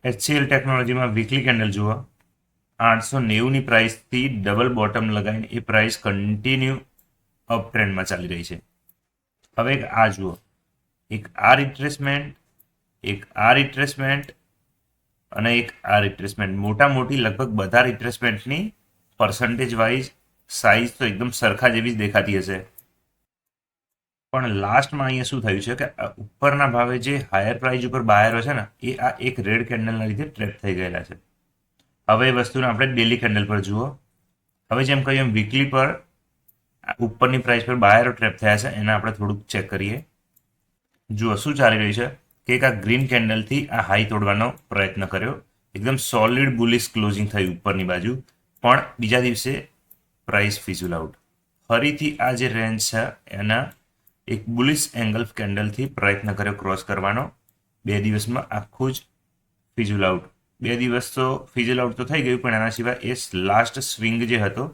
HCL ટેકનોલોજીમાં weekly candle જુઓ, 890ની પ્રાઇસથી double bottom લગાવીને એ પ્રાઇસ કન્ટિન્યુ અપ ટ્રેન્ડમાં ચાલી રહી છે. હવે એક આ જુઓ, એક આ રિટ્રેસમેન્ટ, એક આ રિટ્રેસમેન્ટ અને એક આ રિટ્રેસમેન્ટ. મોટી લગભગ બધા રિટ્રેસમેન્ટની પર્સન્ટેજ વાઇઝ સાઇઝ તો એકદમ સરખા જેવી જ દેખાતી હશે. પણ લાસ્ટમાં અહીંયા શું થયું છે કે ઉપરના ભાવે જે હાયર પ્રાઇસ ઉપર બાયરો છે ને એ આ એક રેડ કેન્ડલના લીધે ટ્રેપ થઈ ગયેલા છે. હવે એ વસ્તુને આપણે ડેલી કેન્ડલ પર જુઓ. હવે જેમ કહ્યું એમ વીકલી પર ઉપરની પ્રાઇસ પર બાયરો ટ્રેપ થયા છે, એને આપણે થોડુંક ચેક કરીએ. જુઓ શું ચાલી રહ્યું છે કે એક આ ગ્રીન કેન્ડલથી આ હાઈ તોડવાનો પ્રયત્ન કર્યો, એકદમ સોલિડ બુલિશ ક્લોઝિંગ થયું ઉપરની બાજુ, પણ બીજા દિવસે પ્રાઇસ ફિઝુલ આઉટ. ફરીથી આ જે રેન્જ છે એના એક બુલિશ એંગલ કેન્ડલથી પ્રયત્ન કર્યો ક્રોસ કરવાનો. 2 દિવસમાં આખું જ ફિઝુલ આઉટ. 2 દિવસ તો ફિઝુલ આઉટ તો થઈ ગયું, પણ એના સિવાય એ લાસ્ટ સ્વિંગ જે હતો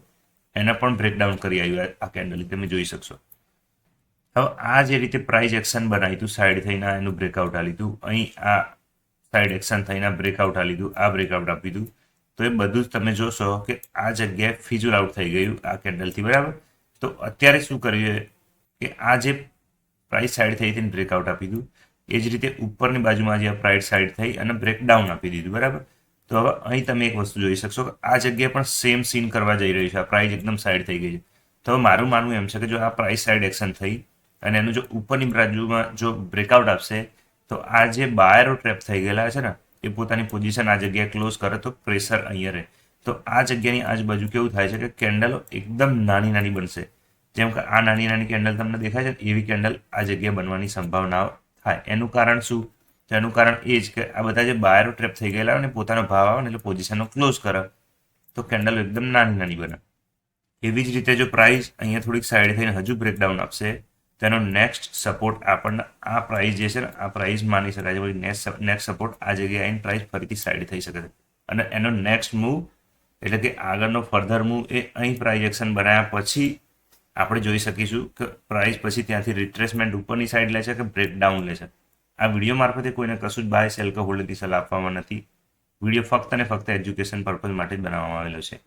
એને પણ બ્રેકડાઉન કરી આવ્યું આ કેન્ડલ, તમે જોઈ શકશો. હવે આ જે રીતે પ્રાઇસ એક્શન બનાવ્યું હતું, સાઈડ થઈને એનું બ્રેકઆઉટ આ લીધું, અહીં આ સાઈડ એક્શન થઈને બ્રેકઆઉટ આ લીધું, આ બ્રેકઆઉટ આપી દીધું, તો એ બધું જ તમે જોશો કે આ જગ્યાએ ફિઝુલ આઉટ થઈ ગયું આ કેન્ડલથી, બરાબર. તો અત્યારે શું કર્યું કે આ જે પ્રાઇસ સાઈડ થઈ હતી બ્રેકઆઉટ આપી દીધું, એ જ રીતે ઉપરની બાજુમાં જે પ્રાઇસ સાઈડ થઈ અને બ્રેકડાઉન આપી દીધું, બરાબર. તો હવે અહીં તમે એક વસ્તુ જોઈ શકશો કે આ જગ્યાએ પણ સેમ સીન કરવા જઈ રહ્યું છે. આ પ્રાઇસ એકદમ સાઈડ થઈ ગઈ છે. તો મારું માનવું એમ છે કે જો આ પ્રાઇસ સાઈડ એક્શન થઈ અને એનું જો ઉપરની બાજુમાં જો બ્રેકઆઉટ આપશે તો આ જે બાયરો ટ્રેપ થઈ ગયેલા છે ને એ પોતાની પોઝિશન આ જગ્યાએ ક્લોઝ કરે તો પ્રેશર અહીંયા રહે. તો આ જગ્યાની આજુબાજુ કેવું થાય છે કે કેન્ડલો એકદમ નાની બનશે. જેમ કે આ નાની કેન્ડલ તમને દેખાય છે, એવી કેન્ડલ આ જગ્યાએ બનવાની સંભાવનાઓ થાય. એનું કારણ શું? તો એનું કારણ એ જ કે આ બધા જે બાયરો ટ્રેપ થઈ ગયેલા હોય ને પોતાનો ભાવ આવે ને એટલે પોઝિશનનો ક્લોઝ કરે તો કેન્ડલ એકદમ નાની બને. એવી જ રીતે જો પ્રાઇસ અહીંયા થોડીક સાઈડ થઈને હજુ બ્રેકડાઉન આપશે તેનો નેક્સ્ટ સપોર્ટ આપણને આ પ્રાઇસ જે છે ને આ પ્રાઇસ માની શકાય છે. નેક્સ્ટ સપોર્ટ આ જગ્યાએ આવીને પ્રાઇસ ફરીથી સાઈડ થઈ શકે છે અને એનો નેક્સ્ટ મૂવ એટલે કે આગળનો ફર્ધર મૂવ એ અહીં પ્રાઇસ એક્શન બનાવ્યા પછી આપણે જોઈ શકીશું કે પ્રાઇસ પછી ત્યાંથી રિટ્રેસમેન્ટ ઉપરની સાઈડ લે છે કે બ્રેકડાઉન લે છે. આ વિડીયો મારફતે કોઈને કશું જ બાય સેલ કે હોલ્ડની સલાહ આપવામાં નથી. વિડીયો ફક્ત અને ફક્ત એજ્યુકેશન પર્પઝ માટે જ બનાવવામાં આવેલો છે.